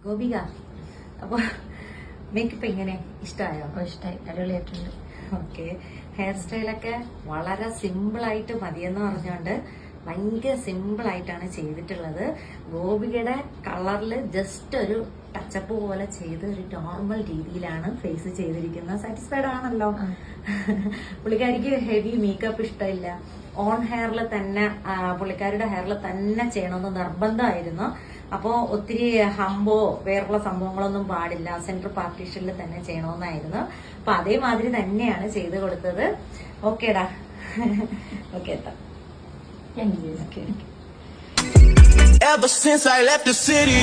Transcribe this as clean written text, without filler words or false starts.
ഗോപിക, അപ്പൊ മേക്കപ്പ് എങ്ങനെ ഇഷ്ടമായോ? ഇഷ്ടമായി, അടിപൊളിയായിട്ടുണ്ട്. ഓക്കെ, ഹെയർ സ്റ്റൈലൊക്കെ വളരെ സിമ്പിൾ ആയിട്ട് മതിയെന്ന് പറഞ്ഞുകൊണ്ട് ഭയങ്കര സിമ്പിൾ ആയിട്ടാണ് ചെയ്തിട്ടുള്ളത്. ഗോപികയുടെ കളറിൽ ജസ്റ്റ് ഒരു ടച്ചപ്പ് പോലെ ചെയ്ത് ഒരു നോർമൽ രീതിയിലാണ് ഫേസ് ചെയ്തിരിക്കുന്നത്. സാറ്റിസ്ഫൈഡ് ആണല്ലോ? പുള്ളിക്കാരിക്ക് ഹെവി മേക്കപ്പ് ഇഷ്ടമില്ല. ഓൺ ഹെയറിൽ തന്നെ, പുള്ളിക്കാരുടെ ഹെയറിൽ തന്നെ ചെയ്യണമെന്ന് നിർബന്ധമായിരുന്നു. അപ്പോ ഒത്തിരി ഹമ്പോ വേറുള്ള സംഭവങ്ങളൊന്നും പാടില്ല, സെന്റർ പാർട്ടീഷനിൽ തന്നെ ചെയ്യണമെന്നായിരുന്നു. അപ്പൊ അതേമാതിരി തന്നെയാണ് ചെയ്ത് കൊടുത്തത്. ഓക്കേടാ, ഓക്കെ എത്താം. Ever since I left the city,